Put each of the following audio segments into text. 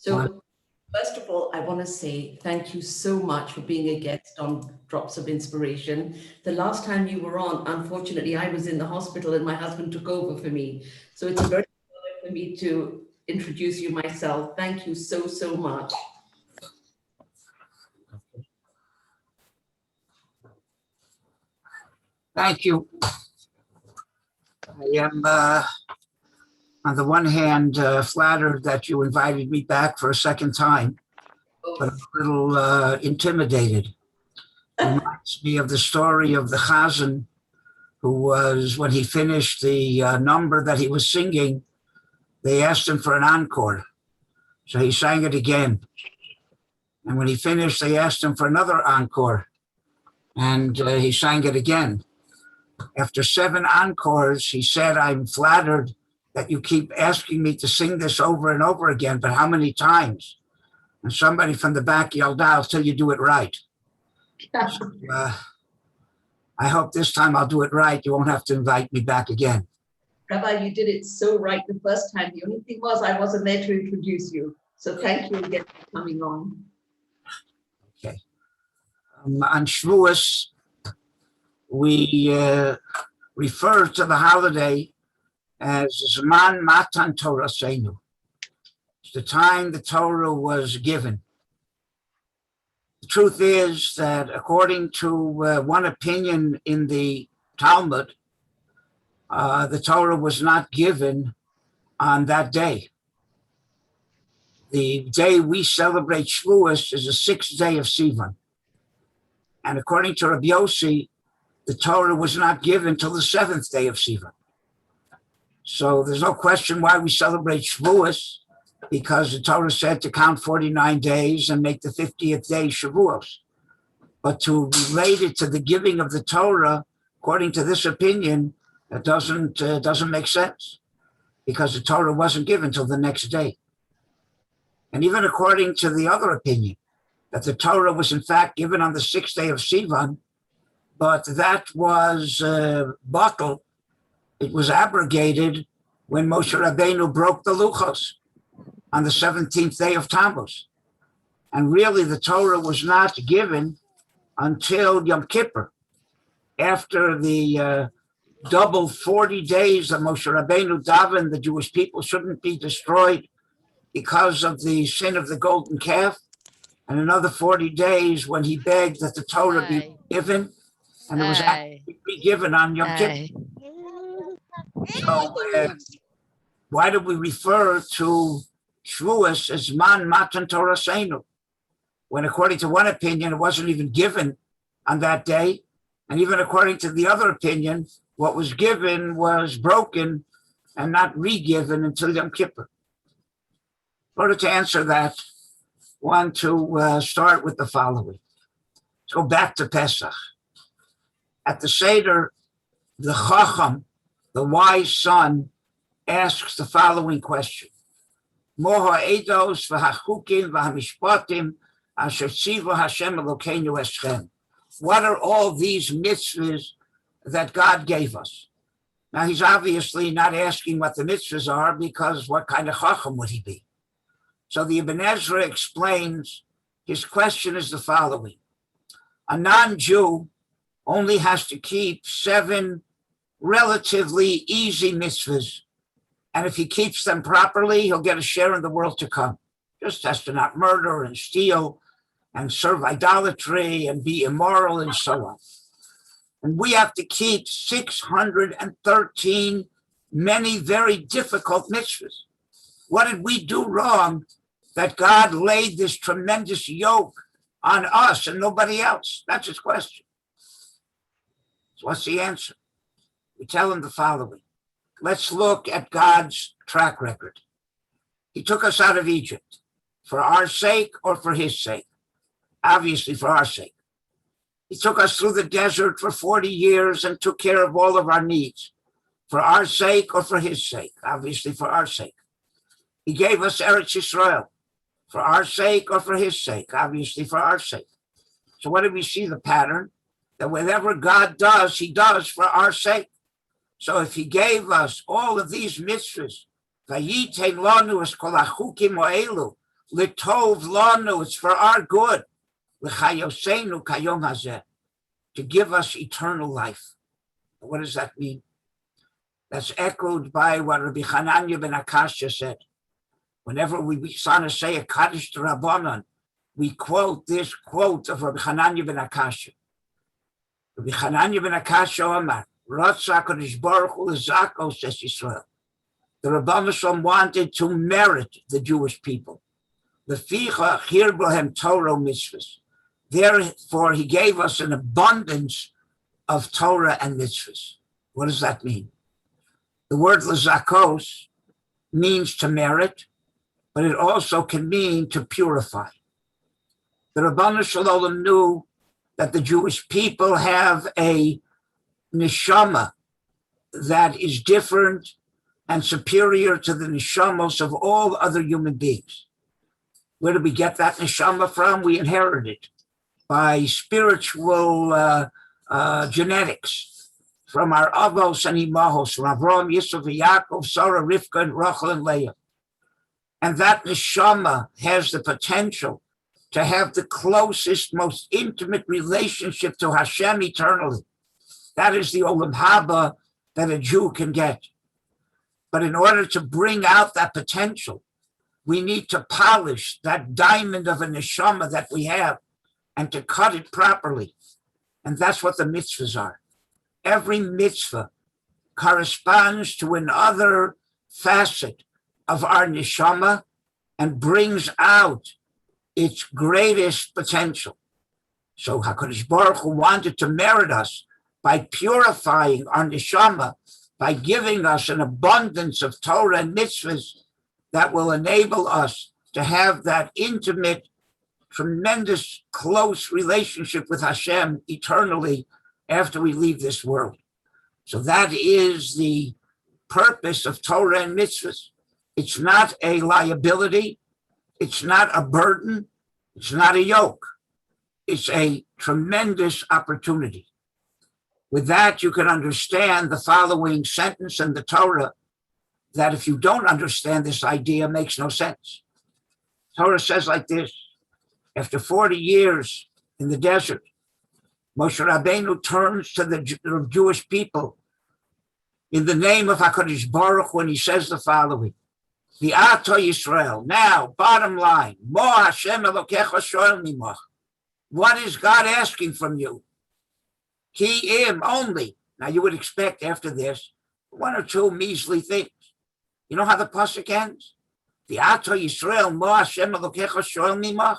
So first of all, I want to say thank you so much for being a guest on Drops of Inspiration. The last time you were on, unfortunately, I was in the hospital and my husband took over for me. So it's a very honor for me to introduce you myself. Thank you so, so much. Thank you. I am, on the one hand, flattered that you invited me back for a second time, but a little intimidated. Reminds me of the story of the Chazan, who was, when he finished the number that he was singing, they asked him for an encore. So he sang it again. And when he finished, they asked him for another encore. And he sang it again. After 7 encores, he said, I'm flattered that you keep asking me to sing this over and over again, but how many times? And somebody from the back yelled out, till you do it right. So, I hope this time I'll do it right. You won't have to invite me back again. Rabbi, you did it so right the first time. The only thing was I wasn't there to introduce you. So thank you again for coming on. Okay. On Shavuos, we refer to the holiday as Zman Matan Toraseinu. It's the time the Torah was given. The truth is that according to one opinion in the Talmud, the Torah was not given on that day. The day we celebrate Shavuos is the 6th day of Sivan. And according to Rabbi Yossi, the Torah was not given till the 7th day of Sivan. So there's no question why we celebrate Shavuos, because the Torah said to count 49 days and make the 50th day Shavuos. But to relate it to the giving of the Torah, according to this opinion, it doesn't make sense, because the Torah wasn't given till the next day. And even according to the other opinion, that the Torah was in fact given on the 6th day of Sivan, but that was bottled. It was abrogated when Moshe Rabbeinu broke the Luchos on the 17th day of Tammuz. And really the Torah was not given until Yom Kippur, after the double 40 days that Moshe Rabbeinu davened the Jewish people shouldn't be destroyed because of the sin of the golden calf, and another 40 days when he begged that the Torah be given, and it was actually given on Yom Kippur. So why do we refer to Shavuos as Man Matan Toraseinu, when according to one opinion, it wasn't even given on that day, and even according to the other opinion, what was given was broken and not re-given until Yom Kippur? In order to answer that, I want to start with the following. Let's go back to Pesach. At the Seder, the Chacham, the wise son, asks the following question. Moha edos v'hachukim v'hamishpatim asher tziva Hashem Elokeinu eschem. What are all these mitzvahs that God gave us? Now, he's obviously not asking what the mitzvahs are, because what kind of Chacham would he be? So the Ibn Ezra explains, his question is the following. A non-Jew only has to keep 7 relatively easy mitzvahs, and if he keeps them properly, he'll get a share in the world to come. Just has to not murder and steal and serve idolatry and be immoral and so on. And we have to keep 613 many very difficult mitzvahs. What did we do wrong that God laid this tremendous yoke on us and nobody else? That's his question. So what's the answer? We tell him the following. Let's look at God's track record. He took us out of Egypt for our sake or for his sake? Obviously for our sake. He took us through the desert for 40 years and took care of all of our needs. For our sake or for his sake? Obviously for our sake. He gave us Eretz Yisrael. For our sake or for his sake? Obviously for our sake. So what do we see the pattern? That whatever God does, he does for our sake. So if he gave us all of these mitzvahs, Litov lanu, it's for our good. L'chayosenu kayom hazeh, to give us eternal life. What does that mean? That's echoed by what Rabbi Hananya ben Akashya said. Whenever we want to say a Kaddish to Rabbanan, we quote this quote of Rabbi Hananya ben Akashya. Rabbi Hananya ben Akashya Omar, Ratza HaKadosh Baruch Hu l'zakos, says Yisrael. The Rebbeinu Shalom wanted to merit the Jewish people. Leficha chir bohem Torah mitzvahs. Therefore, he gave us an abundance of Torah and mitzvahs. What does that mean? The word l'zakos means to merit, but it also can mean to purify. The Rebbeinu Shalom knew that the Jewish people have a neshama that is different and superior to the neshamos of all other human beings. Where did we get that neshama from? We inherited it by spiritual genetics from our avos and imahos, from Avraham, Yisuf, Yaakov, Sarah, Rivka, and Rachel, and Leah. And that neshama has the potential to have the closest, most intimate relationship to Hashem eternally. That is the olam haba that a Jew can get. But in order to bring out that potential, we need to polish that diamond of a neshama that we have and to cut it properly. And that's what the mitzvahs are. Every mitzvah corresponds to another facet of our neshama and brings out its greatest potential. So HaKadosh Baruch Hu wanted to merit us by purifying our neshama, by giving us an abundance of Torah and mitzvahs that will enable us to have that intimate, tremendous, close relationship with Hashem eternally after we leave this world. So that is the purpose of Torah and mitzvahs. It's not a liability. It's not a burden. It's not a yoke. It's a tremendous opportunity. With that, you can understand the following sentence in the Torah that if you don't understand this idea, makes no sense. Torah says like this: after 40 years in the desert, Moshe Rabbeinu turns to the Jewish people in the name of HaKadosh Baruch Hu, when he says the following: V'ato Yisrael. Now, bottom line, Mo Hashem Elokecha shoel mimoch. What is God asking from you? Ki im, only. Now, you would expect after this one or two measly things. You know how the pasuk ends? V'ato Yisrael, Mo Hashem Elokecha shoel mimoch.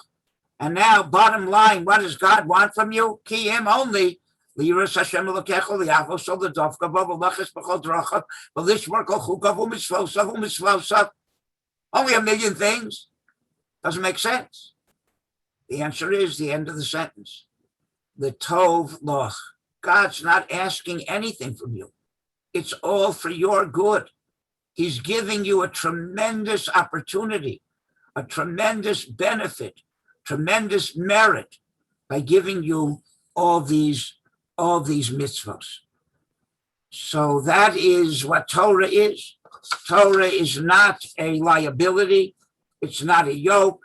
And now, bottom line, what does God want from you? Ki im, only. Liras Hashem Elokecha li'avos ol l'dovka bo v'lachis b'chol drachav v'lishmor kol chukav u'mitzvosav u'mitzvosav. Only a million things. Doesn't make sense. The answer is the end of the sentence. The tov loch. God's not asking anything from you. It's all for your good. He's giving you a tremendous opportunity, a tremendous benefit, tremendous merit by giving you all these mitzvahs. So that is what Torah is. Torah is not a liability. It's not a yoke.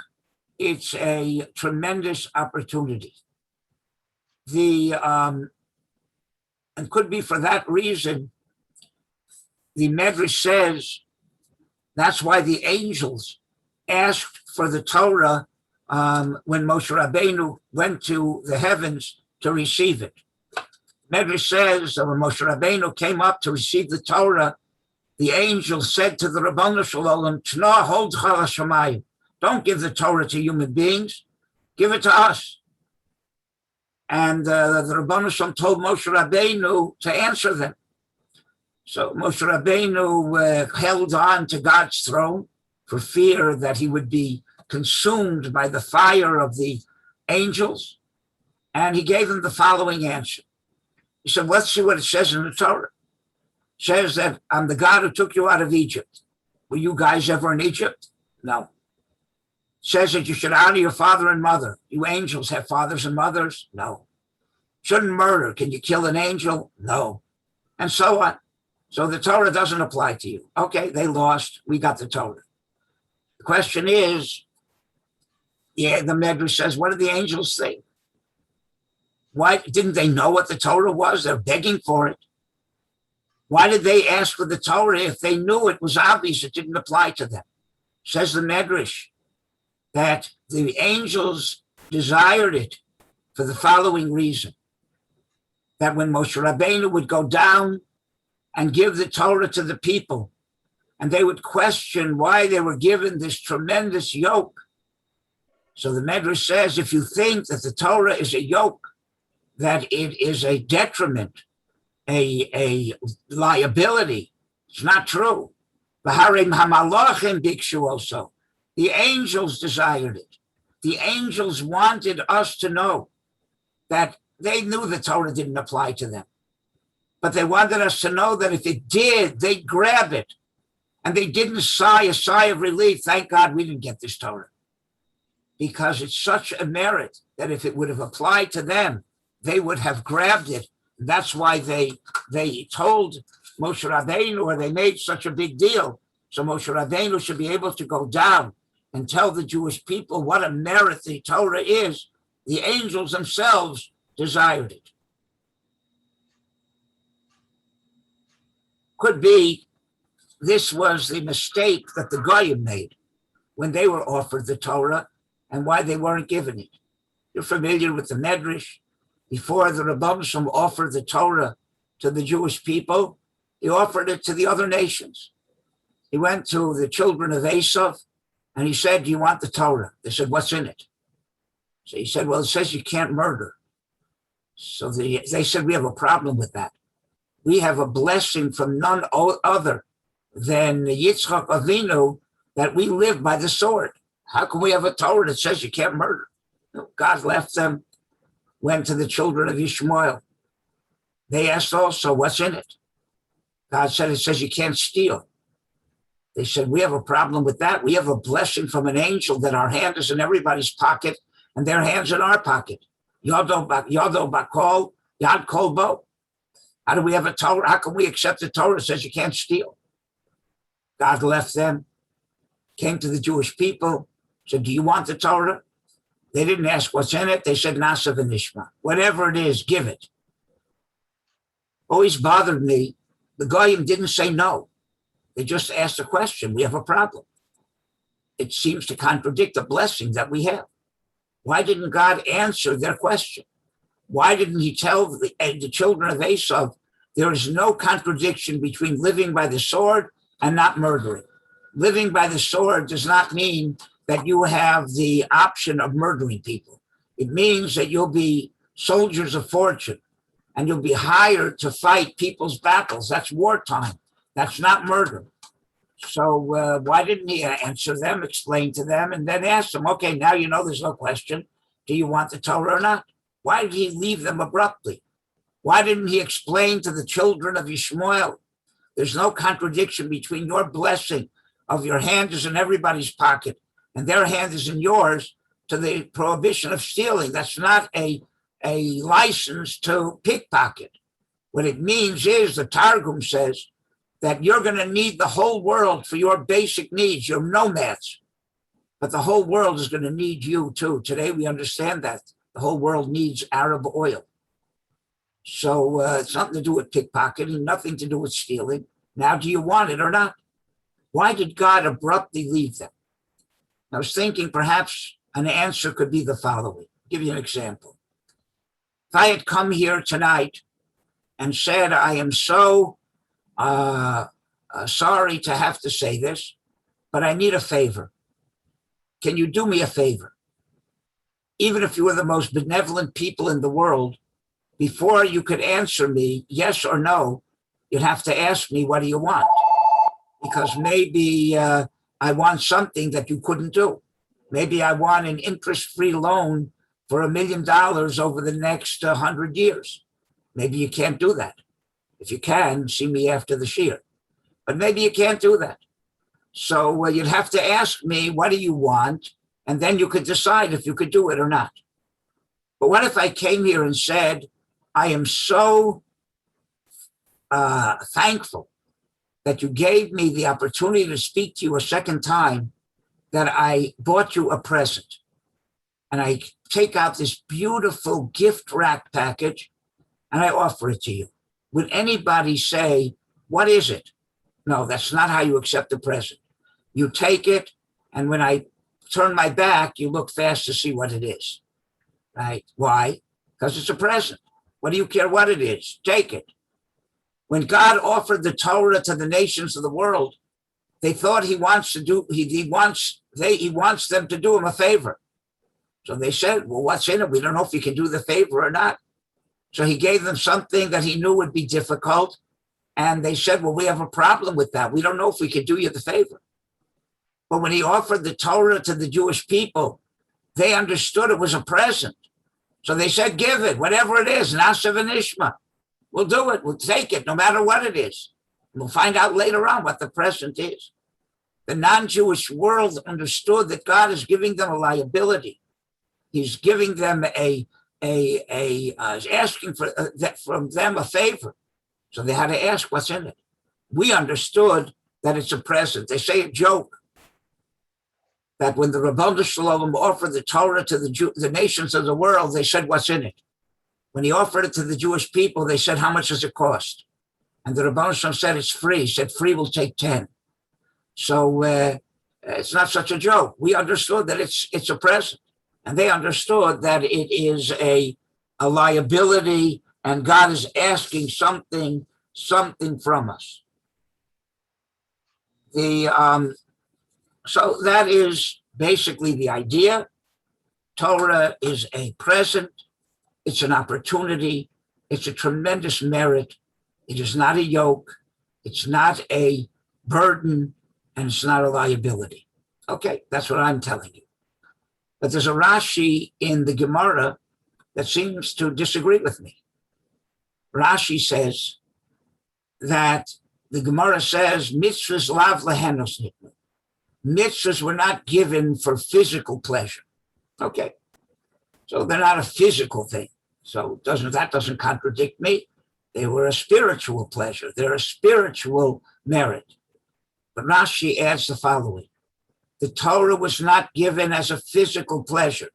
It's a tremendous opportunity. And could be for that reason, the Medrash says that's why the angels asked for the Torah when Moshe Rabbeinu went to the heavens to receive it. Medrash says that when Moshe Rabbeinu came up to receive the Torah, the angel said to the Rabbanu Shalom, Tna hold Chal Hashemayim. Don't give the Torah to human beings. Give it to us. And the Rabbanu Shalom told Moshe Rabbeinu to answer them. So Moshe Rabbeinu held on to God's throne for fear that he would be consumed by the fire of the angels. And he gave them the following answer. He said, let's see what it says in the Torah. It says that I'm the God who took you out of Egypt. Were you guys ever in Egypt? No. It says that you should honor your father and mother. You angels have fathers and mothers? No. Shouldn't murder. Can you kill an angel? No. And so on. So the Torah doesn't apply to you. Okay, they lost. We got the Torah. The question is, Yeah, the Medrash says, what do the angels think? Why didn't they know what the Torah was? They're begging for it. Why did they ask for the Torah if they knew it was obvious it didn't apply to them? Says the Medrash that the angels desired it for the following reason: that when Moshe Rabbeinu would go down and give the Torah to the people, and they would question why they were given this tremendous yoke. So the Medrash says, if you think that the Torah is a yoke, that it is a detriment, a liability, it's not true. V'harei hamalachim bikshu also. The angels desired it. The angels wanted us to know that they knew the Torah didn't apply to them. But they wanted us to know that if it did, they'd grab it. And they didn't sigh a sigh of relief. Thank God we didn't get this Torah. Because it's such a merit that if it would have applied to them, they would have grabbed it. And that's why they told Moshe Rabbeinu, or they made such a big deal. So Moshe Rabbeinu should be able to go down and tell the Jewish people what a merit the Torah is. The angels themselves desired it. Could be this was the mistake that the Goyim made when they were offered the Torah and why they weren't given it. You're familiar with the Medrash. Before the Rebbeinu offered the Torah to the Jewish people, he offered it to the other nations. He went to the children of Esav and he said, do you want the Torah? They said, what's in it? So he said, well, it says you can't murder. So they said, we have a problem with that. We have a blessing from none other than Yitzchak Avinu that we live by the sword. How can we have a Torah that says you can't murder? God left them, went to the children of Ishmael. They asked also, what's in it? God said, it says you can't steal. They said, we have a problem with that. We have a blessing from an angel that our hand is in everybody's pocket and their hand's in our pocket. Yodo bakol, yad kol bo. How do we have a Torah? How can we accept a Torah that says you can't steal? God left them, came to the Jewish people, said, do you want the Torah? They didn't ask what's in it. They said, Nasa v'nishma. Whatever it is, give it. Always bothered me. The Goyim didn't say no. They just asked a question. We have a problem. It seems to contradict the blessing that we have. Why didn't God answer their question? Why didn't he tell the children of Esav, there is no contradiction between living by the sword and not murdering? Living by the sword does not mean that you have the option of murdering people. It means that you'll be soldiers of fortune and you'll be hired to fight people's battles. That's wartime. That's not murder. So why didn't he answer them, explain to them, and then ask them, okay, now you know there's no question. Do you want the Torah or not? Why did he leave them abruptly? Why didn't he explain to the children of Ishmael, there's no contradiction between your blessing of your hand is in everybody's pocket and their hand is in yours, to the prohibition of stealing. That's not a license to pickpocket. What it means is, the Targum says, that you're going to need the whole world for your basic needs. You're nomads, but the whole world is going to need you too. Today we understand that the whole world needs Arab oil. So it's nothing to do with pickpocketing, nothing to do with stealing. Now, do you want it or not? Why did God abruptly leave them? I was thinking perhaps an answer could be the following. I'll give you an example. If I had come here tonight and said, I am so sorry to have to say this, but I need a favor. Can you do me a favor? Even if you were the most benevolent people in the world, before you could answer me yes or no, you'd have to ask me, what do you want? Because maybe I want something that you couldn't do. Maybe I want an interest-free loan for $1 million over the next 100 years. Maybe you can't do that. If you can, see me after the shiur. But maybe you can't do that. So you'd have to ask me, what do you want? And then you could decide if you could do it or not. But what if I came here and said, I am so thankful that you gave me the opportunity to speak to you a second time, that I bought you a present. and I take out this beautiful gift wrap package and I offer it to you. Would anybody say, what is it? No, that's not how you accept a present. You take it, and when I turn my back, you look fast to see what it is, right? Why? Because it's a present. What do you care what it is? Take it. When God offered the Torah to the nations of the world, they thought he wants them to do him a favor. So they said, well, what's in it? We don't know if he can do the favor or not. So he gave them something that he knew would be difficult. And they said, well, we have a problem with that. We don't know if we can do you the favor. But when he offered the Torah to the Jewish people, they understood it was a present. So they said, give it, whatever it is, Nasa v'nishma. We'll do it. We'll take it, no matter what it is. We'll find out later on what the present is. The non-Jewish world understood that God is giving them a liability. He's giving them asking from them a favor. So they had to ask what's in it. We understood that it's a present. They say a joke that when the Rabbanu Shalom offered the Torah to the nations of the world, they said, what's in it? When he offered it to the Jewish people, they said, how much does it cost? And the Rabbanu Shalom said, it's free. He said, free will take 10. So it's not such a joke. We understood that it's a present. And they understood that it is a liability, and God is asking something from us. So that is basically the idea. Torah is a present. It's an opportunity. It's a tremendous merit. It is not a yoke. It's not a burden, and it's not a liability. Okay, that's what I'm telling you. But there's a Rashi in the Gemara that seems to disagree with me. Rashi says that the Gemara says, mitzvahs lav lehenos nitnu. Mitzvahs were not given for physical pleasure. Okay, so they're not a physical thing. So that doesn't contradict me. They were a spiritual pleasure. They're a spiritual merit. But Rashi adds the following. The Torah was not given as a physical pleasure.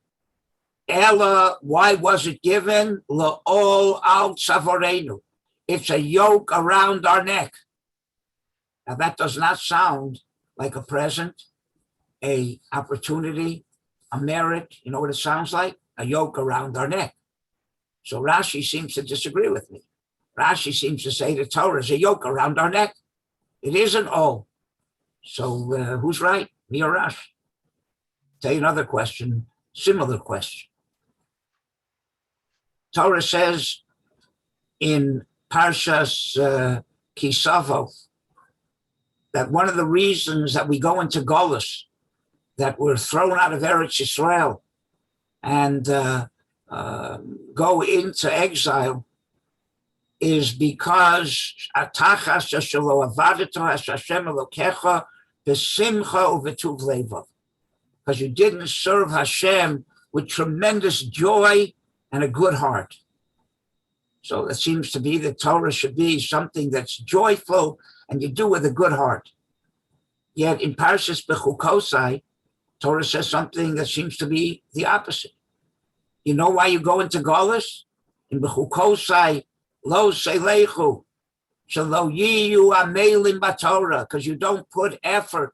Ella, why was it given? La'ol al tzavorenu. It's a yoke around our neck. Now that does not sound like a present, a opportunity, a merit. You know what it sounds like? A yoke around our neck. So Rashi seems to disagree with me. Rashi seems to say the Torah is a yoke around our neck. It isn't all. So who's right? Me or Rashi? Tell you another question, similar question. Torah says in Parshas Kisavo that one of the reasons that we go into Golus, that we're thrown out of Eretz Yisrael and go into exile, is because because you didn't serve Hashem with tremendous joy and a good heart. So it seems to be that Torah should be something that's joyful and you do with a good heart. Yet in Parshas Bechukosai, Torah says something that seems to be the opposite. You know why you go into Golus? In Bechukosai, lo seilechu, shelo yiyu amelim b'Torah, because you don't put effort,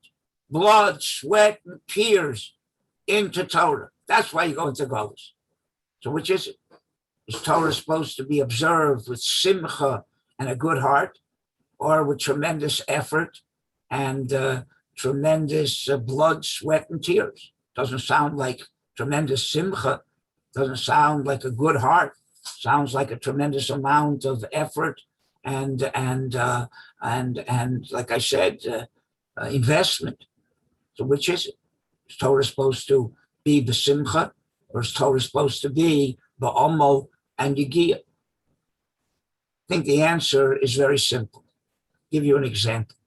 blood, sweat, and tears into Torah. That's why you go into Golus. So which is it? Is Torah supposed to be observed with simcha and a good heart, or with tremendous effort and tremendous blood, sweat, and tears? Doesn't sound like tremendous simcha. Doesn't sound like a good heart. Sounds like a tremendous amount of effort and like I said, investment. So which is it? Is Torah supposed to be b'simcha, or is Torah supposed to be ba'omo and yigiyah? I think the answer is very simple. I'll give you an example.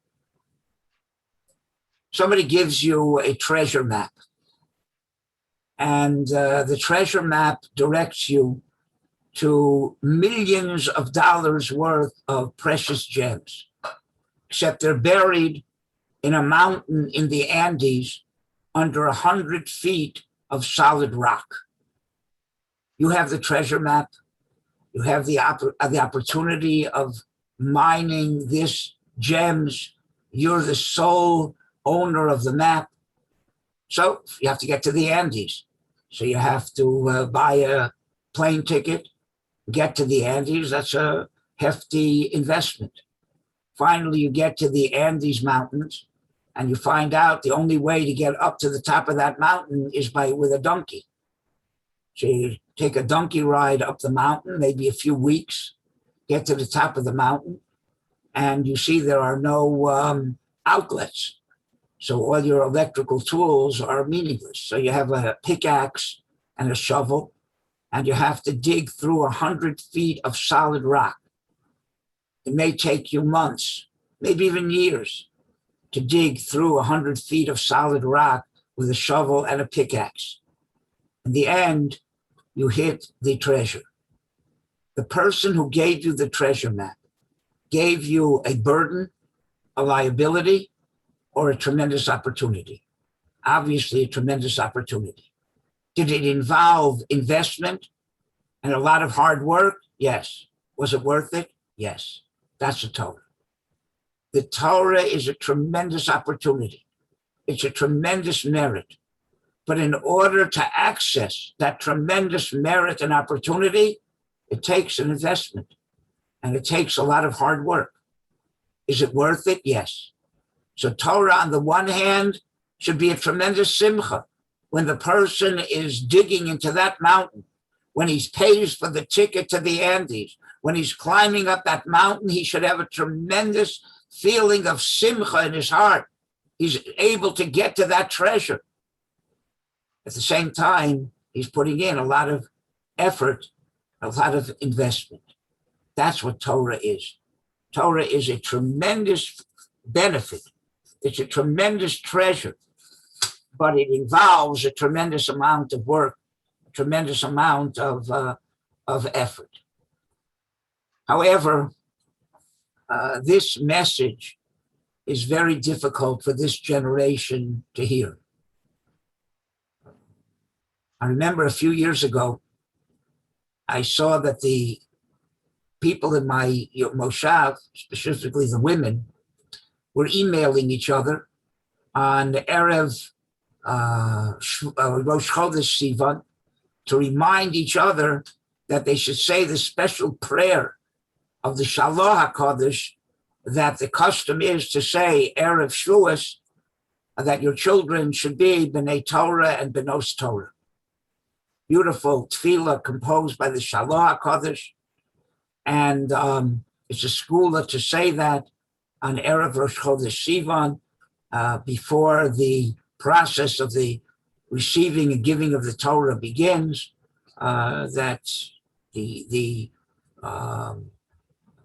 Somebody gives you a treasure map, and the treasure map directs you to millions of dollars worth of precious gems, except they're buried in a mountain in the Andes under 100 feet of solid rock. You have the treasure map. You have the opportunity of mining this gems. You're the sole owner of the map. So you have to get to the Andes. So you have to buy a plane ticket, get to the Andes. That's a hefty investment. Finally, you get to the Andes Mountains, and you find out the only way to get up to the top of that mountain is with a donkey. So you take a donkey ride up the mountain, maybe a few weeks, get to the top of the mountain, and you see there are no outlets. So all your electrical tools are meaningless. So you have a pickaxe and a shovel, and you have to dig through 100 feet of solid rock. It may take you months, maybe even years, to dig through 100 feet of solid rock with a shovel and a pickaxe. In the end, you hit the treasure. The person who gave you the treasure map gave you a burden, a liability, or a tremendous opportunity. Obviously, a tremendous opportunity. Did it involve investment and a lot of hard work? Yes. Was it worth it? Yes. That's the Torah. The Torah is a tremendous opportunity. It's a tremendous merit. But in order to access that tremendous merit and opportunity, it takes an investment and it takes a lot of hard work. Is it worth it? Yes. So Torah, on the one hand, should be a tremendous simcha when the person is digging into that mountain, when he pays for the ticket to the Andes, when he's climbing up that mountain, he should have a tremendous feeling of simcha in his heart. He's able to get to that treasure. At the same time, he's putting in a lot of effort, a lot of investment. That's what Torah is. Torah is a tremendous benefit. It's a tremendous treasure, but it involves a tremendous amount of work, a tremendous amount of effort. However, this message is very difficult for this generation to hear. I remember a few years ago, I saw that the people in my moshav, specifically the women, were emailing each other on Erev Rosh Chodesh Sivan to remind each other that they should say the special prayer of the Shalom HaKodesh that the custom is to say Erev Shavuos, that your children should be B'nai Torah and B'nos Torah. Beautiful tefillah composed by the Shalom HaKodesh, and it's a skula to say that on Erev Rosh Chodesh Sivan, before the process of the receiving and giving of the Torah begins, that the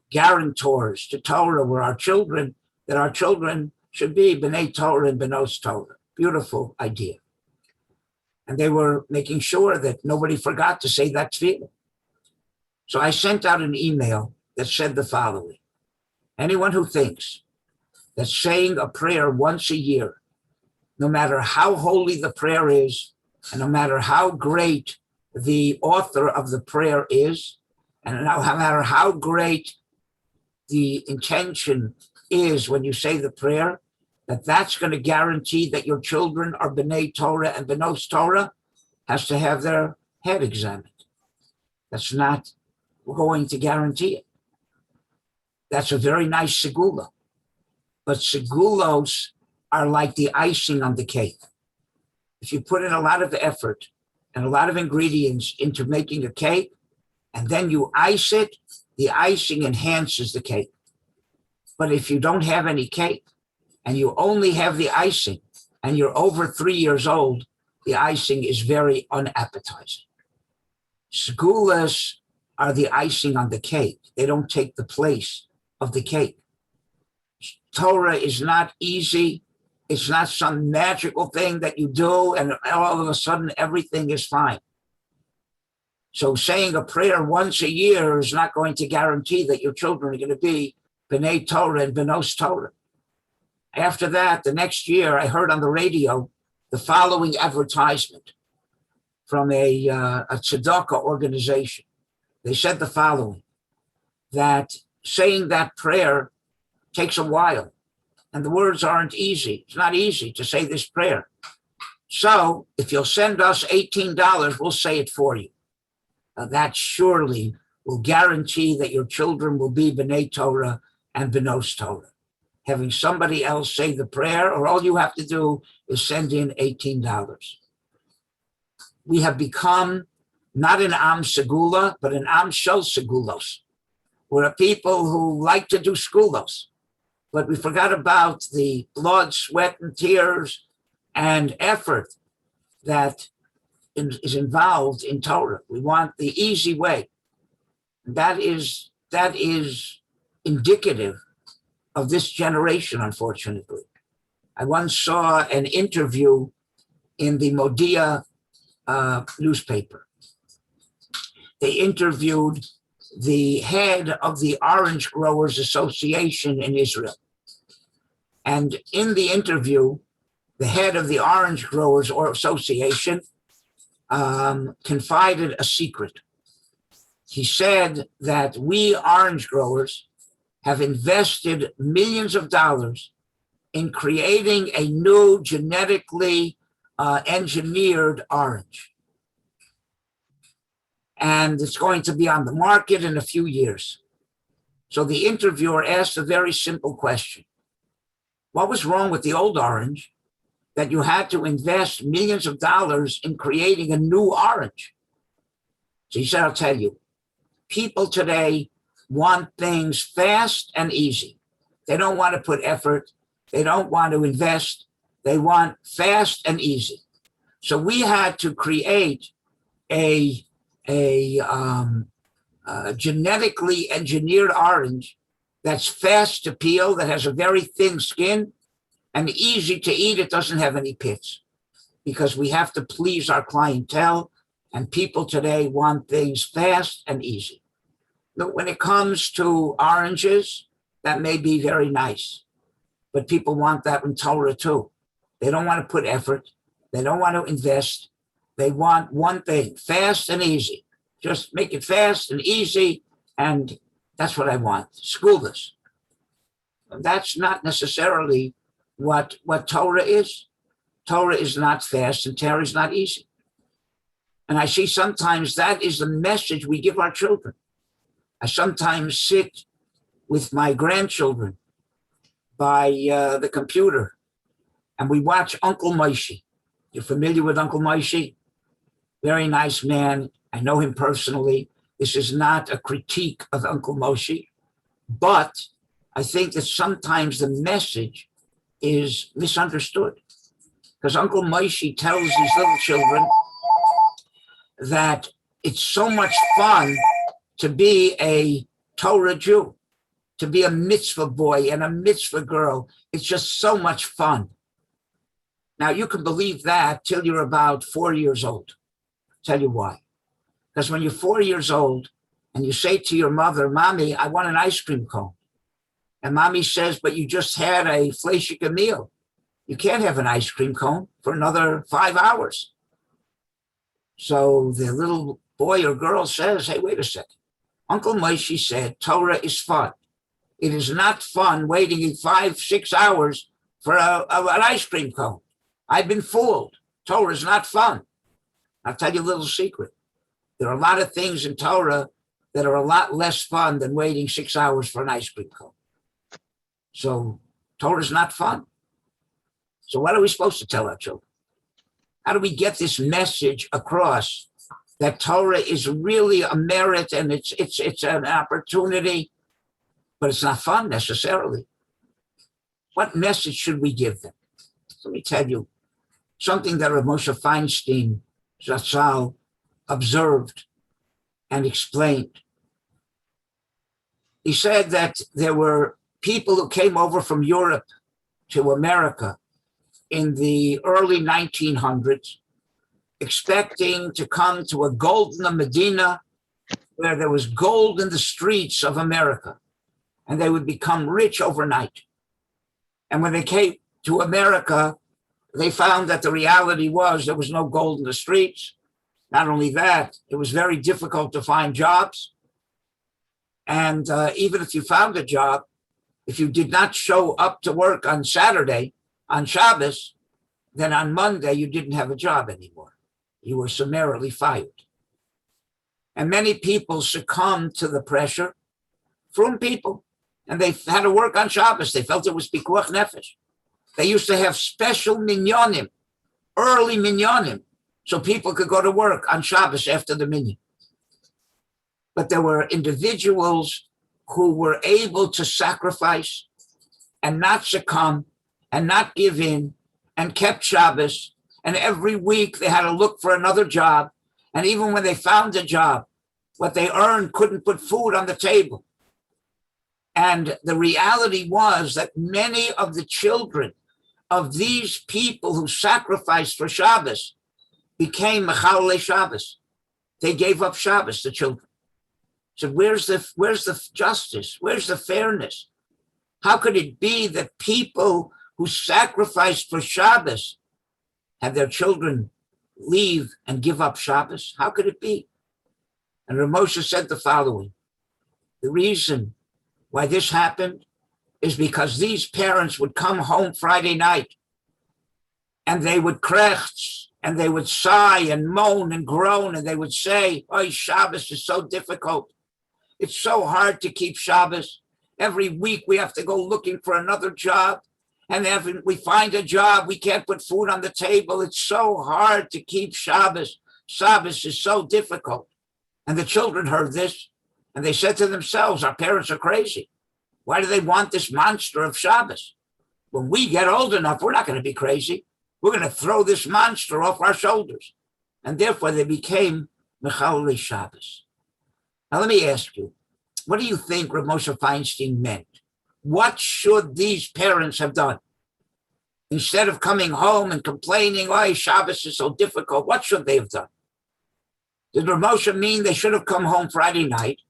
guarantors to Torah were our children, that our children should be B'nai Torah and B'nos Torah. Beautiful idea. And they were making sure that nobody forgot to say that tefillah. So I sent out an email that said the following: anyone who thinks that saying a prayer once a year, no matter how holy the prayer is, and no matter how great the author of the prayer is, and no matter how great the intention is when you say the prayer, that's going to guarantee that your children are B'nai Torah and B'nos Torah, has to have their head examined. That's not going to guarantee it. That's a very nice segula. But segulos are like the icing on the cake. If you put in a lot of effort and a lot of ingredients into making a cake, and then you ice it, the icing enhances the cake. But if you don't have any cake, and you only have the icing, and you're over 3 years old, the icing is very unappetizing. Segulas are the icing on the cake. They don't take the place of the cake. Torah is not easy. It's not some magical thing that you do and all of a sudden everything is fine. So saying a prayer once a year is not going to guarantee that your children are going to be B'nai Torah and B'nos Torah. After that, the next year, I heard on the radio the following advertisement. from a tzedakah organization. They said the following, that saying that prayer takes a while, and the words aren't easy. It's not easy to say this prayer. So if you'll send us $18, we'll say it for you. That surely will guarantee that your children will be B'nai Torah and B'nos Torah. Having somebody else say the prayer, or all you have to do is send in $18. We have become not an Am Segula, but an Am Shel Segulos. We're a people who like to do skulos, but we forgot about the blood, sweat, and tears and effort that is involved in Torah. We want the easy way. That is indicative of this generation, unfortunately. I once saw an interview in the Modia newspaper. They interviewed the head of the Orange Growers Association in Israel. And in the interview, the head of the Orange Growers Association confided a secret. He said that we orange growers have invested millions of dollars in creating a new genetically engineered orange. And it's going to be on the market in a few years. So the interviewer asked a very simple question. What was wrong with the old orange that you had to invest millions of dollars in creating a new orange? So he said, I'll tell you, people today want things fast and easy. They don't want to put effort. They don't want to invest. They want fast and easy. So we had to create a genetically engineered orange that's fast to peel, that has a very thin skin, and easy to eat. It doesn't have any pits, because we have to please our clientele, and people today want things fast and easy. Look, when it comes to oranges, that may be very nice, but people want that in Torah too. They don't want to put effort. They don't want to invest. They want one thing, fast and easy. Just make it fast and easy, and that's what I want, schoolless. That's not necessarily what Torah is. Torah is not fast, and Torah is not easy. And I see sometimes that is the message we give our children. I sometimes sit with my grandchildren by the computer, and we watch Uncle Moshe. You're familiar with Uncle Moshe? Very nice man. I know him personally. This is not a critique of Uncle Moshe, but I think that sometimes the message is misunderstood, because Uncle Moshe tells these little children that it's so much fun to be a Torah Jew, to be a mitzvah boy and a mitzvah girl. It's just so much fun. Now, you can believe that till you're about 4 years old. I'll tell you why. Because when you're 4 years old and you say to your mother, Mommy, I want an ice cream cone. And Mommy says, but you just had a fleishika meal. You can't have an ice cream cone for another 5 hours. So the little boy or girl says, hey, wait a second. Uncle Moshe said, Torah is fun. It is not fun waiting 5, 6 hours for an ice cream cone. I've been fooled. Torah is not fun. I'll tell you a little secret. There are a lot of things in Torah that are a lot less fun than waiting 6 hours for an ice cream cone. So Torah is not fun. So what are we supposed to tell our children? How do we get this message across that Torah is really a merit and it's an opportunity, but it's not fun necessarily? What message should we give them? Let me tell you something that Rav Moshe Feinstein Zatzal observed and explained. He said that there were people who came over from Europe to America in the early 1900s, expecting to come to a golden Medina where there was gold in the streets of America, and they would become rich overnight. And when they came to America, they found that the reality was there was no gold in the streets. Not only that, it was very difficult to find jobs. And even if you found a job, if you did not show up to work on Saturday, on Shabbos, then on Monday you didn't have a job anymore. You were summarily fired. And many people succumbed to the pressure from people, and they had to work on Shabbos. They felt it was pikuach nefesh. They used to have special minyanim, early minyanim, so people could go to work on Shabbos after the minyan. But there were individuals who were able to sacrifice and not succumb and not give in and kept Shabbos. And every week they had to look for another job. And even when they found a job, what they earned couldn't put food on the table. And the reality was that many of the children of these people who sacrificed for Shabbos became Mechalei Shabbos. They gave up Shabbos, the children. So where's the justice? Where's the fairness? How could it be that people who sacrificed for Shabbos have their children leave and give up Shabbos? How could it be? And Rav Moshe said the following: the reason why this happened is because these parents would come home Friday night and they would krechts and they would sigh and moan and groan and they would say, "Oh, Shabbos is so difficult. It's so hard to keep Shabbos. Every week we have to go looking for another job. And if we find a job, we can't put food on the table. It's so hard to keep Shabbos. Shabbos is so difficult." And the children heard this and they said to themselves, our parents are crazy. Why do they want this monster of Shabbos? When we get old enough, we're not going to be crazy. We're going to throw this monster off our shoulders. And therefore they became Mechalei Shabbos. Now let me ask you, what do you think Rav Moshe Feinstein meant? What should these parents have done? Instead of coming home and complaining, "Oh, Shabbos is so difficult," what should they have done? Did Rav Moshe mean they should have come home Friday night,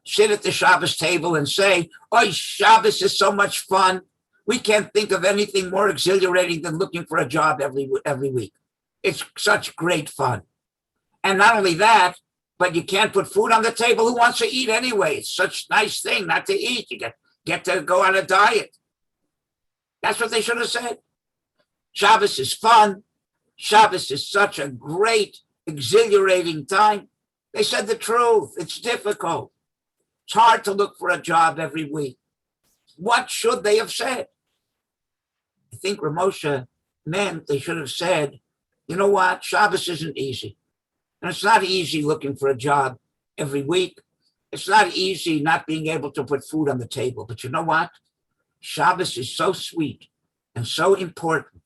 sit at the Shabbos table and say, "Oh, Shabbos is so much fun. We can't think of anything more exhilarating than looking for a job every week. It's such great fun." And not only that, but you can't put food on the table. Who wants to eat anyway? It's such a nice thing not to eat. You get to go on a diet. That's what they should have said. Shabbos is fun. Shabbos is such a great, exhilarating time. They said the truth. It's difficult. It's hard to look for a job every week. What should they have said? I think Rav Moshe meant they should have said, "You know what? Shabbos isn't easy. And it's not easy looking for a job every week. It's not easy not being able to put food on the table. But you know what? Shabbos is so sweet and so important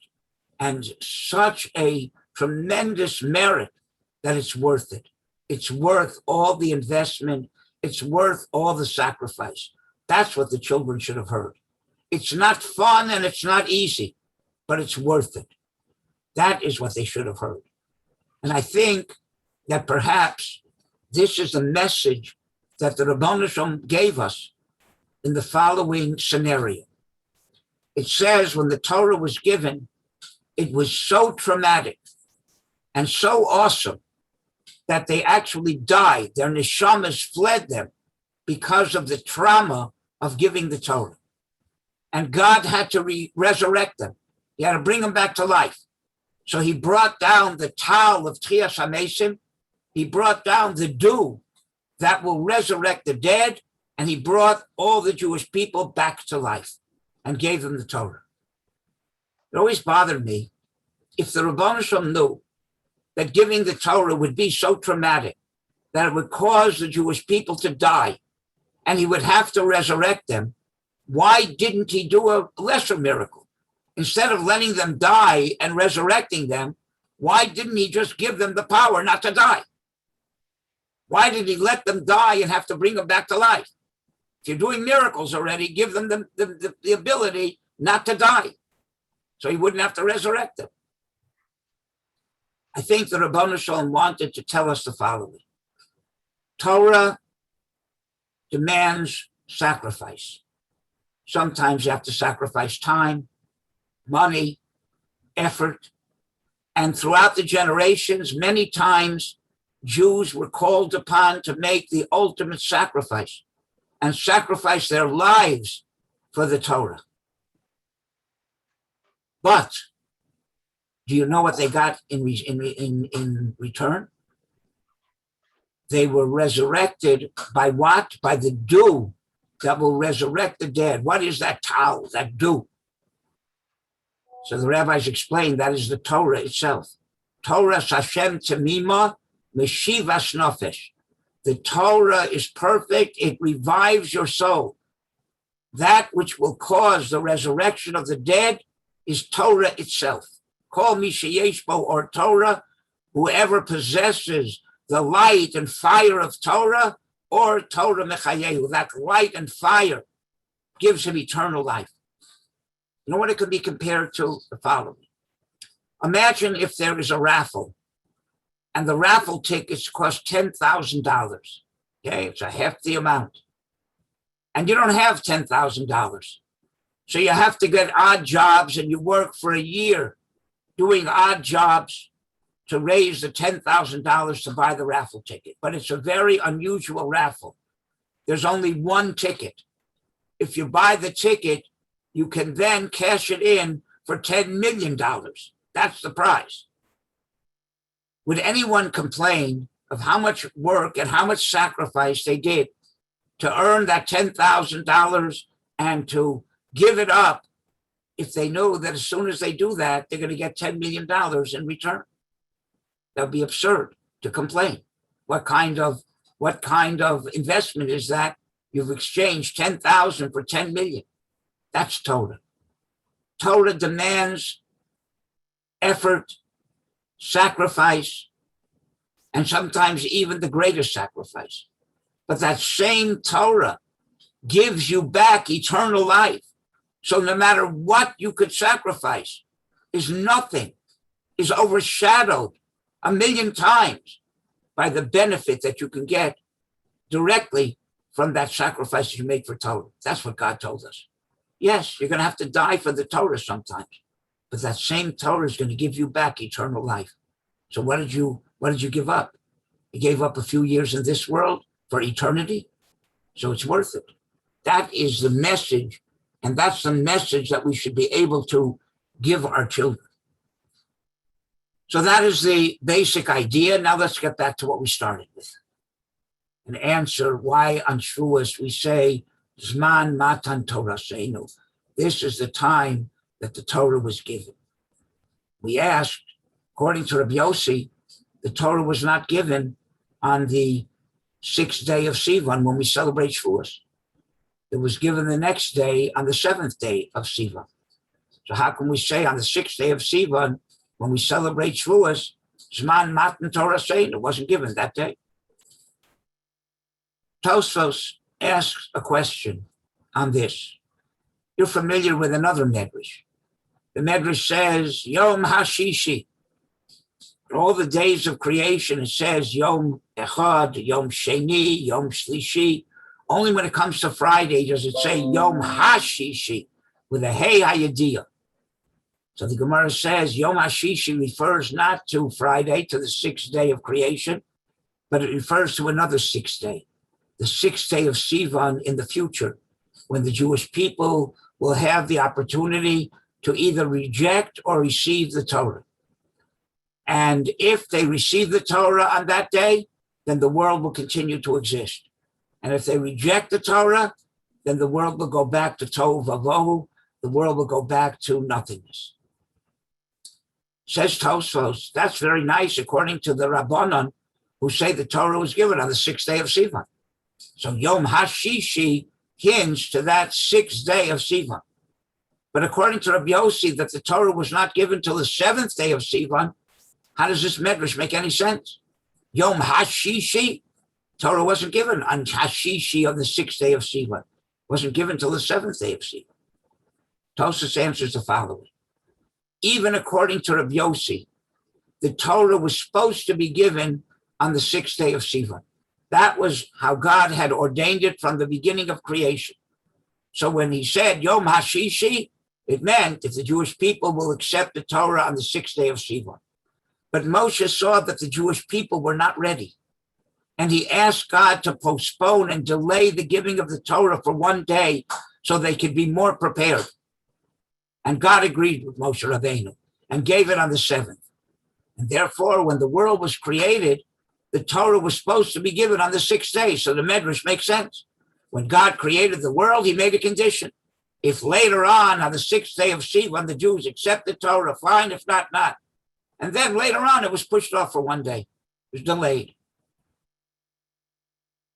and such a tremendous merit that it's worth it. It's worth all the investment. It's worth all the sacrifice." That's what the children should have heard. It's not fun and it's not easy, but it's worth it. That is what they should have heard. And I think that perhaps this is the message that the Ribbono Shel Olam gave us in the following scenario. It says when the Torah was given, it was so traumatic and so awesome that they actually died. Their neshamas fled them because of the trauma of giving the Torah. And God had to resurrect them. He had to bring them back to life. So he brought down the Tal of Tchias HaMesim. He brought down the dew that will resurrect the dead, and he brought all the Jewish people back to life and gave them the Torah. It always bothered me, if the Ribbono Shel Olam knew that giving the Torah would be so traumatic that it would cause the Jewish people to die, and he would have to resurrect them, why didn't he do a lesser miracle? Instead of letting them die and resurrecting them, why didn't he just give them the power not to die? Why did he let them die and have to bring them back to life? If you're doing miracles already, give them the ability not to die, so he wouldn't have to resurrect them. I think the Ribbono Shel Olam wanted to tell us the following. Torah demands sacrifice. Sometimes you have to sacrifice time, money, effort. And throughout the generations, many times Jews were called upon to make the ultimate sacrifice and sacrifice their lives for the Torah. But do you know what they got in return? They were resurrected by what? By the dew that will resurrect the dead. What is that towel, that dew? So the rabbis explained that is the Torah itself. Torah Hashem Temima Meshivas Nefesh. The Torah is perfect. It revives your soul. That which will cause the resurrection of the dead is Torah itself. Call me Sheyeshbo or Torah, whoever possesses the light and fire of Torah, or Torah Mechayehu. That light and fire gives him eternal life. You know what it could be compared to? The following. Imagine if there is a raffle, and the raffle tickets cost $10,000. Okay, it's a hefty amount. And you don't have $10,000. So you have to get odd jobs, and you work for a year doing odd jobs to raise the $10,000 to buy the raffle ticket. But it's a very unusual raffle. There's only one ticket. If you buy the ticket, you can then cash it in for $10 million. That's the prize. Would anyone complain of how much work and how much sacrifice they did to earn that $10,000 and to give it up if they know that as soon as they do that, they're going to get $10 million in return? That would be absurd to complain. What kind of investment is that? You've exchanged 10,000 for 10 million. That's Torah. Torah demands effort, sacrifice, and sometimes even the greatest sacrifice. But that same Torah gives you back eternal life. So no matter what you could sacrifice, is nothing, is overshadowed 1,000,000 times by the benefit that you can get directly from that sacrifice you make for Torah. That's what God told us. Yes, you're going to have to die for the Torah sometimes, but that same Torah is going to give you back eternal life. So what did you give up? You gave up a few years in this world for eternity. So it's worth it. That is the message, and that's the message that we should be able to give our children. So that is the basic idea. Now let's get back to what we started with and answer why on Shavuos we say, Zman Matan Toraseinu. This is the time that the Torah was given. We asked, according to Rabbi Yossi, the Torah was not given on the 6th day of Sivan when we celebrate Shavuos. It was given the next day on the 7th day of Sivan. So how can we say on the 6th day of Sivan, when we celebrate Shavuos, Zman Matan Toraseinu, it wasn't given that day? Tosfos asks a question on this. You're familiar with another medrash. The medrash says, Yom HaShishi. All the days of creation, it says Yom Echad, Yom Sheni, Yom Shlishi. Only when it comes to Friday does it say Yom HaShishi with a Hey Hayadiyah. So the Gemara says Yom HaShishi refers not to Friday, to the 6th day of creation, but it refers to another 6th day, the 6th day of Sivan in the future, when the Jewish people will have the opportunity to either reject or receive the Torah. And if they receive the Torah on that day, then the world will continue to exist. And if they reject the Torah, then the world will go back to Tohu Vavohu, the world will go back to nothingness. Says Tosfos, that's very nice according to the Rabbanon, who say the Torah was given on the 6th day of Sivan. So Yom HaShishi hinged to that 6th day of Sivan. But according to Rabbi Yossi, that the Torah was not given till the 7th day of Sivan, how does this medrash make any sense? Yom HaShishi, Torah wasn't given on Hashishi of the 6th day of Sivan. It wasn't given till the 7th day of Sivan. Tosfos answers the following. Even according to Rabbi Yossi, the Torah was supposed to be given on the 6th day of Sivan. That was how God had ordained it from the beginning of creation. So when he said Yom HaShishi, it meant if the Jewish people will accept the Torah on the 6th day of Sivan. But Moshe saw that the Jewish people were not ready. And he asked God to postpone and delay the giving of the Torah for one day so they could be more prepared. And God agreed with Moshe Rabbeinu and gave it on the 7th. And therefore, when the world was created, the Torah was supposed to be given on the 6th day. So the Medrash makes sense. When God created the world, he made a condition. If later on the 6th day of Sivan, the Jews accept the Torah, fine. If not, not. And then later on, it was pushed off for one day. It was delayed.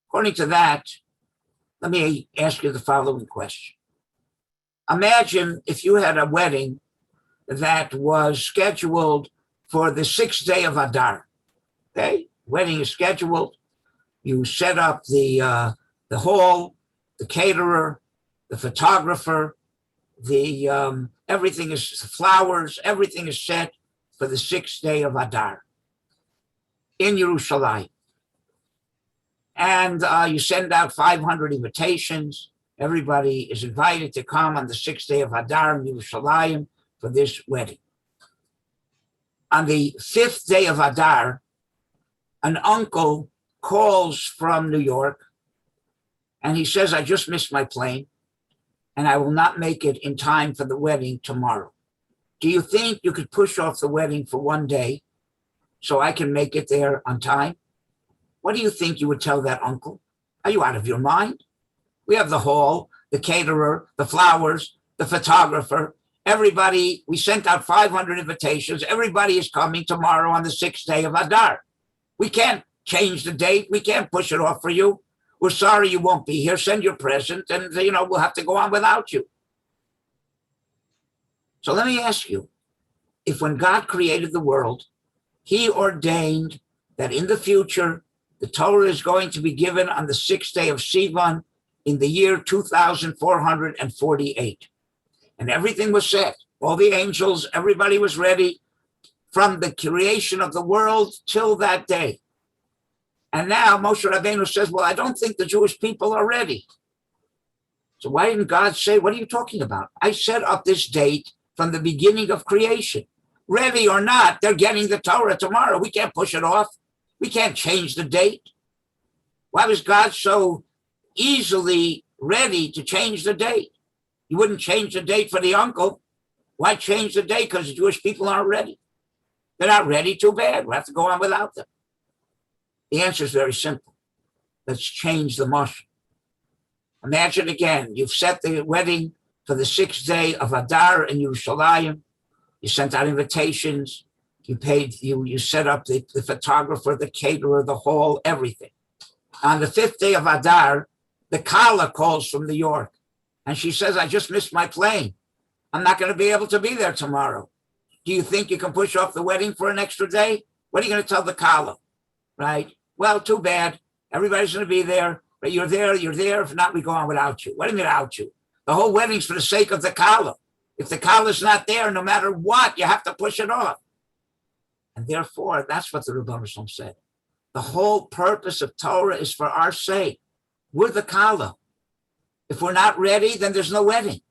According to that, let me ask you the following question. Imagine if you had a wedding that was scheduled for the 6th day of Adar. Okay, wedding is scheduled. You set up the hall, the caterer, the photographer, the everything is flowers. Everything is set for the 6th day of Adar in Yerushalayim. And you send out 500 invitations. Everybody is invited to come on the 6th day of Adar in Yerushalayim for this wedding. On the 5th day of Adar, an uncle calls from New York and he says, I just missed my plane and I will not make it in time for the wedding tomorrow. Do you think you could push off the wedding for one day so I can make it there on time? What do you think you would tell that uncle? Are you out of your mind? We have the hall, the caterer, the flowers, the photographer, everybody. We sent out 500 invitations. Everybody is coming tomorrow on the 6th day of Adar. We can't change the date. We can't push it off for you. We're sorry you won't be here. Send your present and, we'll have to go on without you. So let me ask you, if when God created the world, he ordained that in the future, the Torah is going to be given on the 6th day of Sivan in the year 2448. And everything was set. All the angels, everybody was ready from the creation of the world till that day. And now Moshe Rabbeinu says, well, I don't think the Jewish people are ready. So why didn't God say, what are you talking about? I set up this date from the beginning of creation. Ready or not, they're getting the Torah tomorrow. We can't push it off. We can't change the date. Why was God so easily ready to change the date? You wouldn't change the date for the uncle. Why change the date? Because the Jewish people aren't ready. They're not ready, too bad. We'll have to go on without them. The answer is very simple. Let's change the motion. Imagine again, you've set the wedding for the 6th day of Adar in Yerushalayim. You sent out invitations. You set up the photographer, the caterer, the hall, everything. On the 5th day of Adar, the Kala calls from New York. And she says, I just missed my plane. I'm not going to be able to be there tomorrow. Do you think you can push off the wedding for an extra day? What are you going to tell the Kala? Right? Well, too bad. Everybody's going to be there. But you're there. If not, we go on without you. What do you mean without you? The whole wedding's for the sake of the Kala. If the Kala's not there, no matter what, you have to push it off. And therefore, that's what the Rebbe Shalom said. The whole purpose of Torah is for our sake. We're the Kala. If we're not ready, then there's no wedding.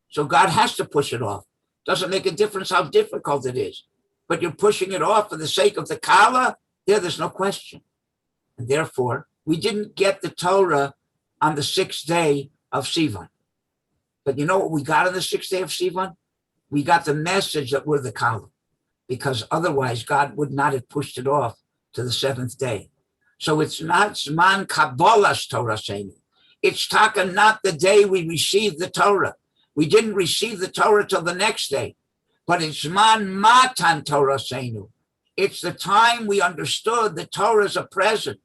So God has to push it off. Doesn't make a difference how difficult it is. But you're pushing it off for the sake of the Kala, there's no question. And therefore, we didn't get the Torah on the 6th day of Sivan. But you know what we got on the 6th day of Sivan? We got the message that we're the Kala. Because otherwise God would not have pushed it off to the 7th day. So it's not Zman Kabbalah's Torah Seinu. It's taka not the day we received the Torah. We didn't receive the Torah till the next day. But it's Zman Matan Torah Seinu. It's the time we understood the Torah is a present.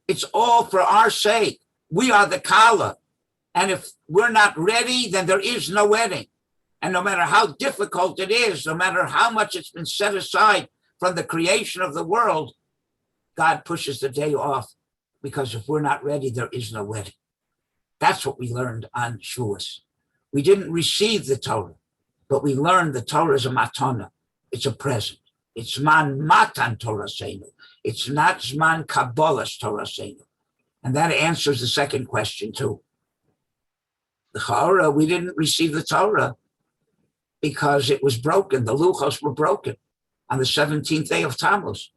It's all for our sake. We are the Kala. And if we're not ready, then there is no wedding. And no matter how difficult it is, no matter how much it's been set aside from the creation of the world, God pushes the day off because if we're not ready, there is no wedding. That's what we learned on Shavuos. We didn't receive the Torah, but we learned the Torah is a matana. It's a present. It's Zman Matan Torah Seinu. It's not Zman Kabbalah's Torah Seinu. And that answers the second question too. The Torah, we didn't receive the Torah because it was broken. The luchos were broken. on the 17th day of Tammuz.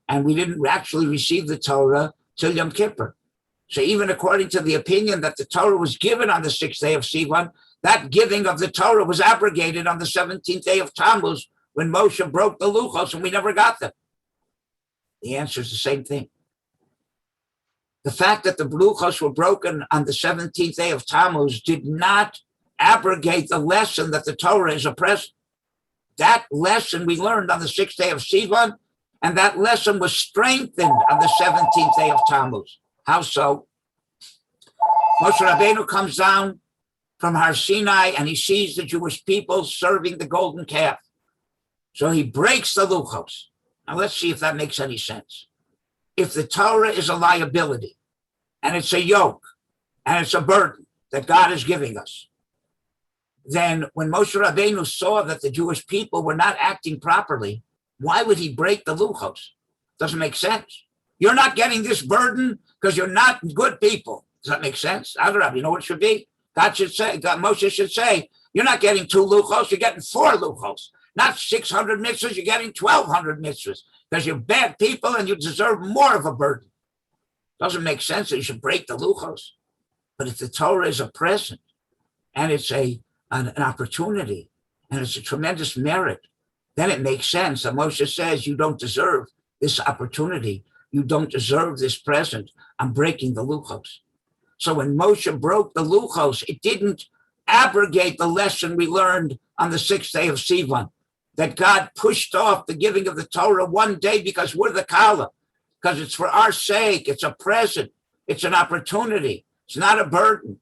And we didn't actually receive the Torah till Yom Kippur. So even according to the opinion that the Torah was given on the 6th day of Sivan, that giving of the Torah was abrogated on the 17th day of Tammuz when Moshe broke the Luchos and we never got them. The answer is the same thing. The fact that the Luchos were broken on the 17th day of Tammuz did not abrogate the lesson that the Torah is a present. That lesson we learned on the 6th day of Sivan, and that lesson was strengthened on the 17th day of Tammuz. How so? Moshe Rabbeinu comes down from Har Sinai and he sees the Jewish people serving the golden calf. So he breaks the Luchos. Now let's see if that makes any sense. If the Torah is a liability and it's a yoke and it's a burden that God is giving us, then when Moshe Rabbeinu saw that the Jewish people were not acting properly, why would he break the Luchos? Doesn't make sense. You're not getting this burden because you're not good people. Does that make sense? Adarab, you know what it should be? Moshe should say, you're not getting 2 Luchos, you're getting 4 Luchos. Not 600 mitzvahs, you're getting 1,200 mitzvahs because you're bad people and you deserve more of a burden. Doesn't make sense that you should break the Luchos. But if the Torah is a present and it's an opportunity and it's a tremendous merit, then it makes sense that Moshe says you don't deserve this opportunity. You don't deserve this present. I'm breaking the Luchos. So when Moshe broke the Luchos, it didn't abrogate the lesson we learned on the 6th day of Sivan, that God pushed off the giving of the Torah one day because we're the Kala, because it's for our sake. It's a present. It's an opportunity. It's not a burden.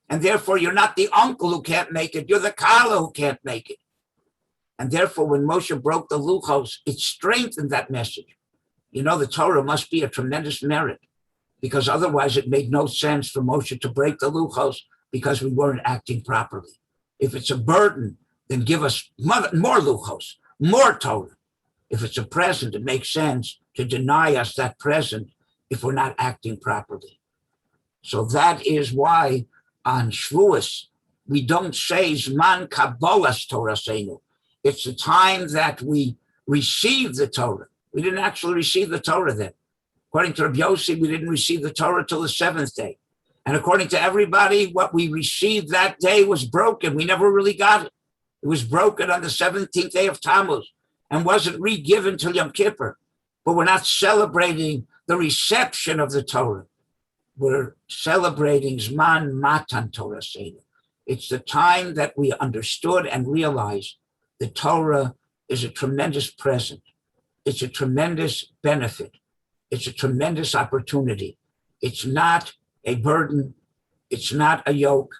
And therefore, you're not the uncle who can't make it. You're the Kala who can't make it. And therefore, when Moshe broke the Luchos, it strengthened that message. You know, the Torah must be a tremendous merit because otherwise it made no sense for Moshe to break the Luchos because we weren't acting properly. If it's a burden, then give us more Luchos, more Torah. If it's a present, it makes sense to deny us that present if we're not acting properly. So that is why on Shavuos, we don't say Zman Kabbalas Torahseinu. It's the time that we receive the Torah. We didn't actually receive the Torah then. According to Rabbi Yossi, we didn't receive the Torah till the 7th day. And according to everybody, what we received that day was broken. We never really got it. It was broken on the 17th day of Tammuz and wasn't re-given till Yom Kippur. But we're not celebrating the reception of the Torah. We're celebrating Zman Matan Torah Seder. It's the time that we understood and realized the Torah is a tremendous present. It's a tremendous benefit. It's a tremendous opportunity. It's not a burden. It's not a yoke.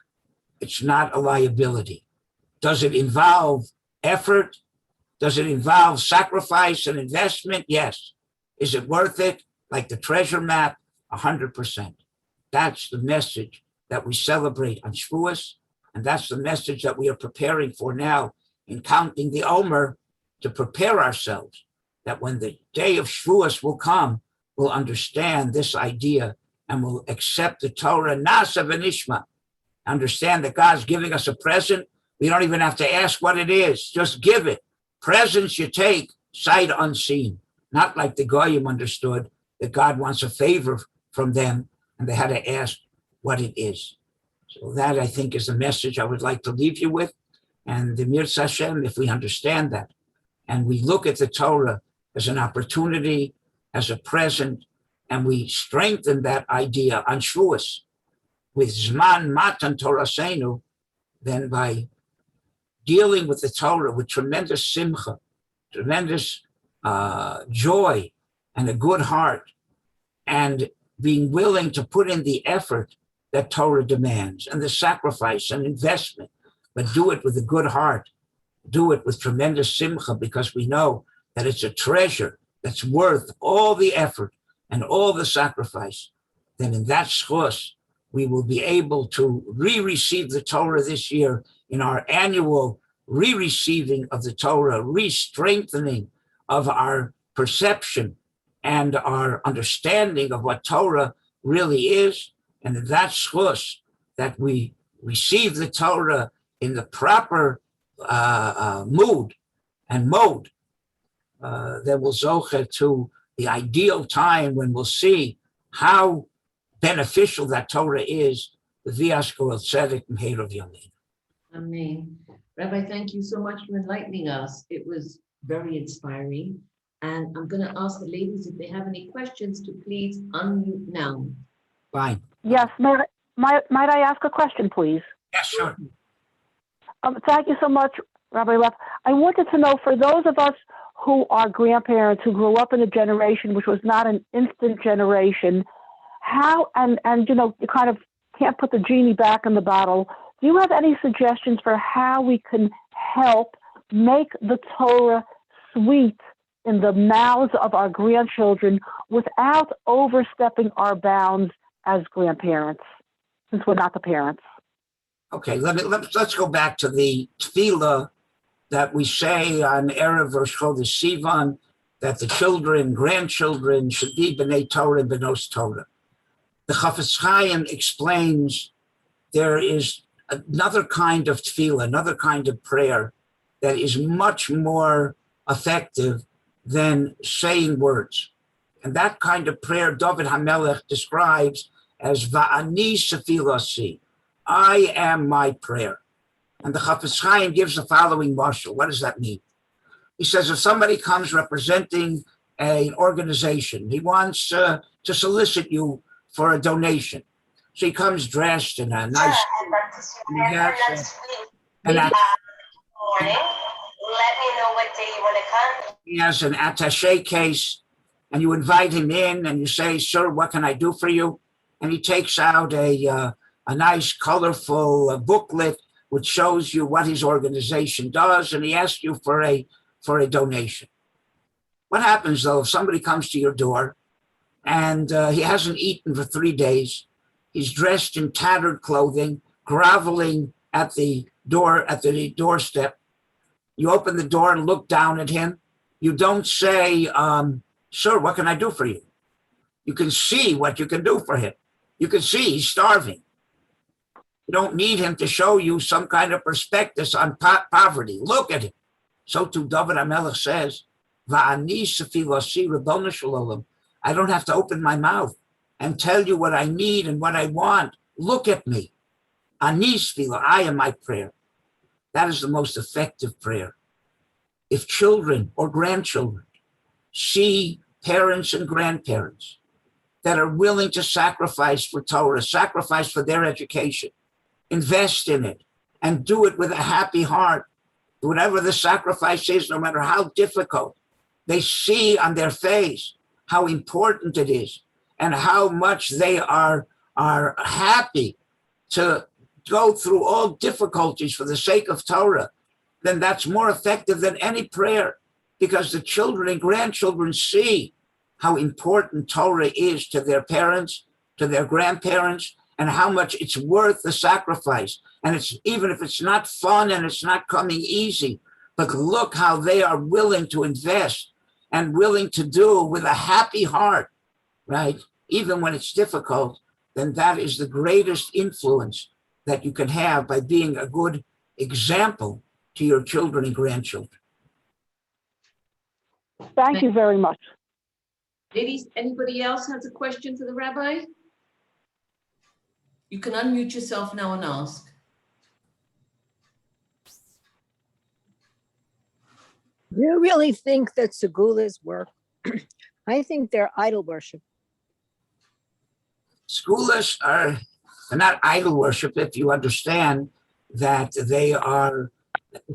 It's not a liability. Does it involve effort? Does it involve sacrifice and investment? Yes. Is it worth it? Like the treasure map? 100%. That's the message that we celebrate on Shavuos, and that's the message that we are preparing for now in counting the Omer to prepare ourselves that when the day of Shavuos will come, we'll understand this idea and we'll accept the Torah, Nasa v'nishma. Understand that God's giving us a present. We don't even have to ask what it is. Just give it. Presents you take, sight unseen. Not like the Goyim understood that God wants a favor from them and they had to ask what it is. So that, I think, is the message I would like to leave you with. And the Mirz Hashem, if we understand that, and we look at the Torah as an opportunity, as a present, and we strengthen that idea on Shavuos with Zman Matan Torahseinu, then by dealing with the Torah with tremendous simcha, tremendous joy, and a good heart, and being willing to put in the effort that Torah demands, and the sacrifice and investment, but do it with a good heart, do it with tremendous simcha, because we know that it's a treasure that's worth all the effort and all the sacrifice. Then in that schus, we will be able to re-receive the Torah this year in our annual re-receiving of the Torah, re-strengthening of our perception and our understanding of what Torah really is. And in that schus, that we receive the Torah in the proper mood and mode, then we'll zoche to the ideal time when we'll see how beneficial that Torah is. Amen. Rabbi, thank you so much for enlightening us. It was very inspiring. And I'm going to ask the ladies if they have any questions to please unmute now. Fine. Yes, might I ask a question, please? Yes, sure. Thank you so much, Rabbi Leff. I wanted to know, for those of us who are grandparents who grew up in a generation which was not an instant generation, how, and you know, you kind of can't put the genie back in the bottle. Do you have any suggestions for how we can help make the Torah sweet in the mouths of our grandchildren without overstepping our bounds as grandparents, since we're not the parents? Okay, let's go back to the tefillah that we say on Erev Rosh Chodesh Sivan, that the children, grandchildren should be B'nai Torah and B'nos Torah. The Chafetz Chaim explains there is another kind of tefillah, another kind of prayer that is much more effective than saying words. And that kind of prayer David HaMelech describes as Va'ani Sefilasi, I am my prayer. And the Chafetz Chaim gives the following mashal. What does that mean? He says if somebody comes representing an organization, he wants to solicit you for a donation. So he comes dressed in a nice and he has he has an attaché case, and you invite him in and you say, sir, what can I do for you? And he takes out a nice colorful booklet which shows you what his organization does, and he asks you for a donation. What happens though if somebody comes to your door and he hasn't eaten for 3 days, he's dressed in tattered clothing, groveling at the doorstep. You open the door and look down at him. You don't say, sir, what can I do for you? You can see what you can do for him. You can see he's starving. You don't need him to show you some kind of prospectus on poverty. Look at him. So too David HaMelech says, Va'ani sefilasi Rabbona Shalom. I don't have to open my mouth and tell you what I need and what I want. Look at me. Ani sefila, I am my prayer. That is the most effective prayer. If children or grandchildren see parents and grandparents that are willing to sacrifice for Torah, sacrifice for their education, invest in it, and do it with a happy heart, whatever the sacrifice is, no matter how difficult, they see on their face how important it is and how much they are happy to go through all difficulties for the sake of Torah, then that's more effective than any prayer, because the children and grandchildren see how important Torah is to their parents, to their grandparents, and how much it's worth the sacrifice. And it's even if it's not fun and it's not coming easy, but look how they are willing to invest and willing to do with a happy heart, right? Even when it's difficult, then that is the greatest influence that you can have by being a good example to your children and grandchildren. Thank you very much. Ladies, anybody else has a question for the rabbi? You can unmute yourself now and ask. Do you really think that segulas work? I think they're idol worship. Segulas are not idol worship if you understand that they are,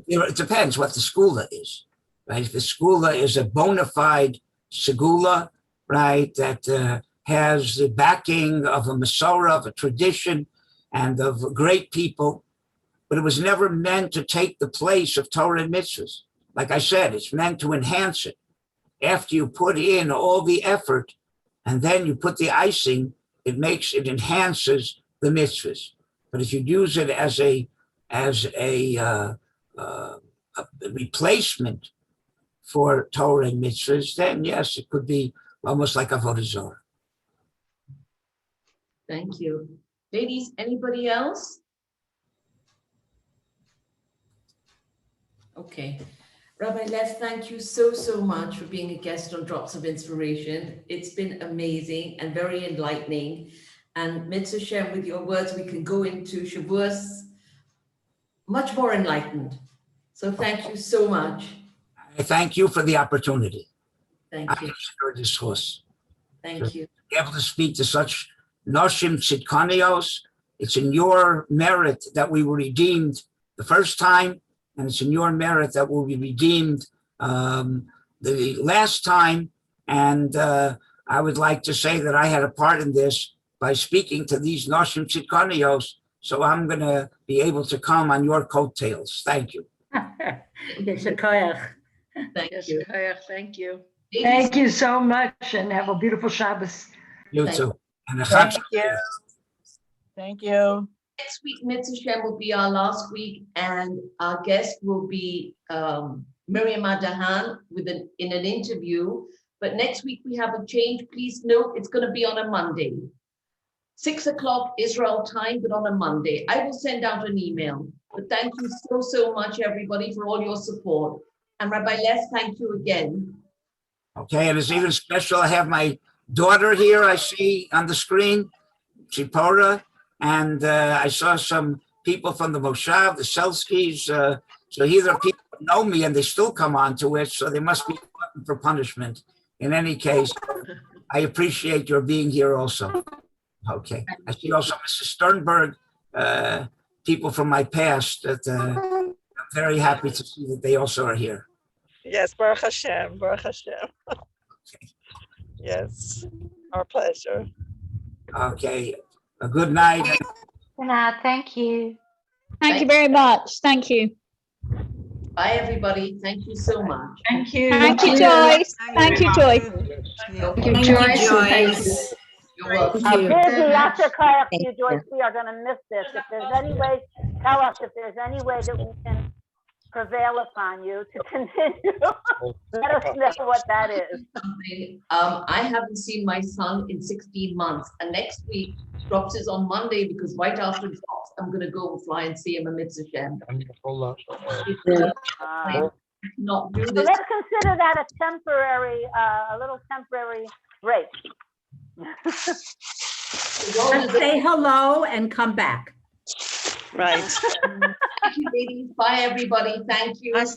it depends what the segula is, right? If the segula is a bona fide segula, right, that has the backing of a Masorah, of a tradition, and of great people, but it was never meant to take the place of Torah and mitzvahs. Like I said, it's meant to enhance it. After you put in all the effort and then you put the icing, it enhances the mitzvahs. But if you use it as a replacement for Torah and mitzvahs, then yes, it could be almost like avodah zarah. Thank you. Ladies, anybody else? Okay. Rabbi Leff, thank you so, so much for being a guest on Drops of Inspiration. It's been amazing and very enlightening. And Mitzvah Shem, with your words, we can go into Shavuos much more enlightened. So thank you so much. I thank you for the opportunity. Thank I you. consider this horse. Thank you. Be able to speak to such Noshim Tzidkanios. It's in your merit that we were redeemed the first time, and it's in your merit that we'll be redeemed the last time. And I would like to say that I had a part in this by speaking to these Noshim Tzidkanios. So I'm going to be able to come on your coattails. Thank you. Yes, a koyach. Thank Yes, you. koyach. Thank you. Ladies, Thank you so much, and have a beautiful Shabbos. You Thank too. And a Chag Thank you. Thank you. next week, Mitzvah Shem will be our last week, and our guest will be Miriam Adahan in an interview. But next week we have a change. Please note it's going to be on a Monday. 6 o'clock Israel time, but on a Monday. I will send out an email. But thank you so, so much, everybody, for all your support. And Rabbi Les, thank you again. Okay, and it's even special. I have my daughter here, I see on the screen, Chipora, and I saw some people from the Moshav, the Selskis. So either people know me and they still come on to it, so they must be for punishment. In any case, I appreciate your being here also. Okay, I see also Mrs. Sternberg, people from my past that I'm very happy to see that they also are here. Yes, Baruch Hashem, Baruch Hashem. Yes, our pleasure. Okay, a good night. Thank you. Thank you very much. Thank you. Bye, everybody. Thank you so much. Thank you. Thank you, Joyce. Thank you, Joyce. Thank you, Joyce. You're welcome. How busy very much. after kayak you, Joyce, we are gonna miss this. If there's any way, tell us if there's any way that we can prevail upon you to continue. Let us know what that is. Something. I haven't seen my son in 16 months, and next week Drops is on Monday because right after Drops, I'm going to go and fly and see him a Mitzvah Shem. Not do So this. let's consider that a temporary, a little temporary break. Let's say hello and come back. Right. Thank you, ladies. Bye, everybody. Thank you.